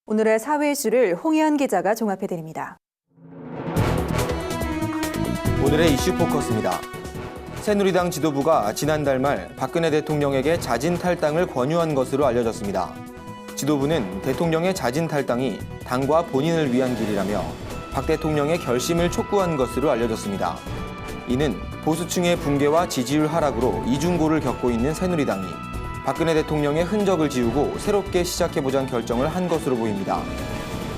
오늘의 사회 이슈를 홍혜연 기자가 종합해드립니다. 오늘의 이슈 포커스입니다. 새누리당 지도부가 지난달 말 박근혜 대통령에게 자진 탈당을 권유한 것으로 알려졌습니다. 지도부는 대통령의 자진 탈당이 당과 본인을 위한 길이라며 박 대통령의 결심을 촉구한 것으로 알려졌습니다. 이는 보수층의 붕괴와 지지율 하락으로 이중고를 겪고 있는 새누리당이 박근혜 대통령의 흔적을 지우고 새롭게 시작해보자는 결정을 한 것으로 보입니다.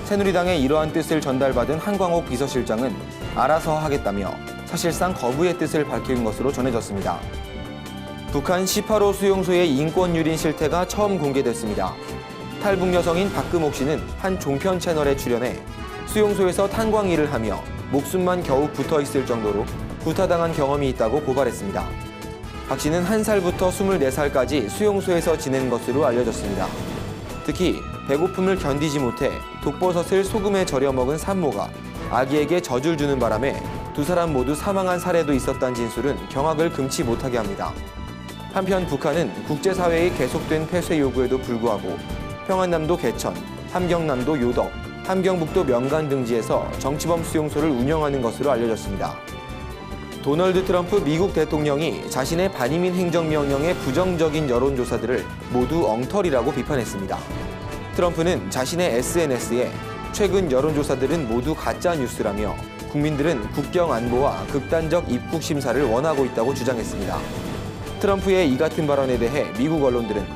새누리당의 이러한 뜻을 전달받은 한광옥 비서실장은 알아서 하겠다며 사실상 거부의 뜻을 밝힌 것으로 전해졌습니다. 북한 18호 수용소의 인권 유린 실태가 처음 공개됐습니다. 탈북 여성인 박금옥 씨는 한 종편 채널에 출연해 수용소에서 탄광 일을 하며 목숨만 겨우 붙어 있을 정도로 구타당한 경험이 있다고 고발했습니다. 박 씨는 1살부터 24살까지 수용소에서 지낸 것으로 알려졌습니다. 특히 배고픔을 견디지 못해 독버섯을 소금에 절여 먹은 산모가 아기에게 젖을 주는 바람에 두 사람 모두 사망한 사례도 있었다는 진술은 경악을 금치 못하게 합니다. 한편 북한은 국제사회의 계속된 폐쇄 요구에도 불구하고 평안남도 개천, 함경남도 요덕, 함경북도 명간 등지에서 정치범 수용소를 운영하는 것으로 알려졌습니다. 도널드 트럼프 미국 대통령이 자신의 반이민 행정명령의 부정적인 여론조사들을 모두 엉터리라고 비판했습니다. 트럼프는 자신의 SNS에 최근 여론조사들은 모두 가짜 뉴스라며 국민들은 국경 안보와 극단적 입국 심사를 원하고 있다고 주장했습니다. 트럼프의 이 같은 발언에 대해 미국 언론들은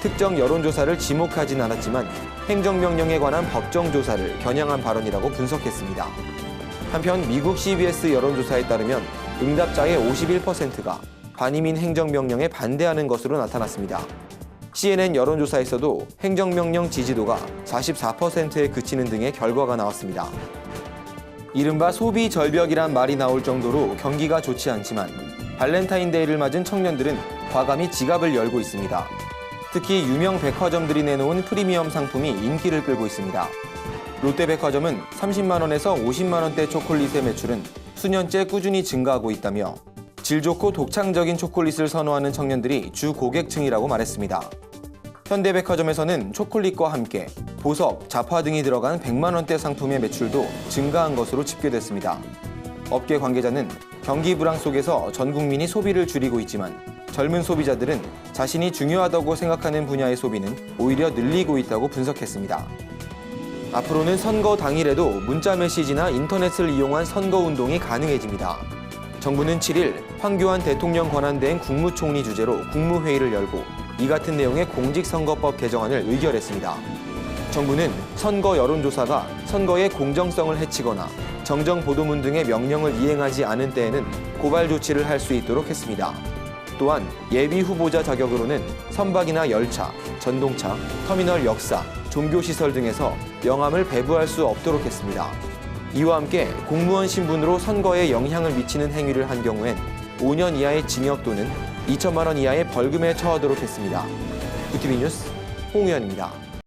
특정 여론조사를 지목하진 않았지만 행정명령에 관한 법정 조사를 겨냥한 발언이라고 분석했습니다. 한편 미국 CBS 여론조사에 따르면 응답자의 51%가 반이민 행정명령에 반대하는 것으로 나타났습니다. CNN 여론조사에서도 행정명령 지지도가 44%에 그치는 등의 결과가 나왔습니다. 이른바 소비 절벽이란 말이 나올 정도로 경기가 좋지 않지만 발렌타인데이를 맞은 청년들은 과감히 지갑을 열고 있습니다. 특히 유명 백화점들이 내놓은 프리미엄 상품이 인기를 끌고 있습니다. 롯데백화점은 30만 원에서 50만 원대 초콜릿의 매출은 수년째 꾸준히 증가하고 있다며 질 좋고 독창적인 초콜릿을 선호하는 청년들이 주 고객층이라고 말했습니다. 현대백화점에서는 초콜릿과 함께 보석, 자파 등이 들어간 100만 원대 상품의 매출도 증가한 것으로 집계됐습니다. 업계 관계자는 경기 불황 속에서 전 국민이 소비를 줄이고 있지만 젊은 소비자들은 자신이 중요하다고 생각하는 분야의 소비는 오히려 늘리고 있다고 분석했습니다. 앞으로는 선거 당일에도 문자 메시지나 인터넷을 이용한 선거운동이 가능해집니다. 정부는 7일 황교안 대통령 권한대행 국무총리 주재로 국무회의를 열고 이 같은 내용의 공직선거법 개정안을 의결했습니다. 정부는 선거 여론조사가 선거의 공정성을 해치거나 정정보도문 등의 명령을 이행하지 않은 때에는 고발 조치를 할 수 있도록 했습니다. 또한 예비 후보자 자격으로는 선박이나 열차, 전동차, 터미널 역사, 종교시설 등에서 명함을 배부할 수 없도록 했습니다. 이와 함께 공무원 신분으로 선거에 영향을 미치는 행위를 한 경우엔 5년 이하의 징역 또는 2천만 원 이하의 벌금에 처하도록 했습니다. VTV 뉴스 홍의연입니다.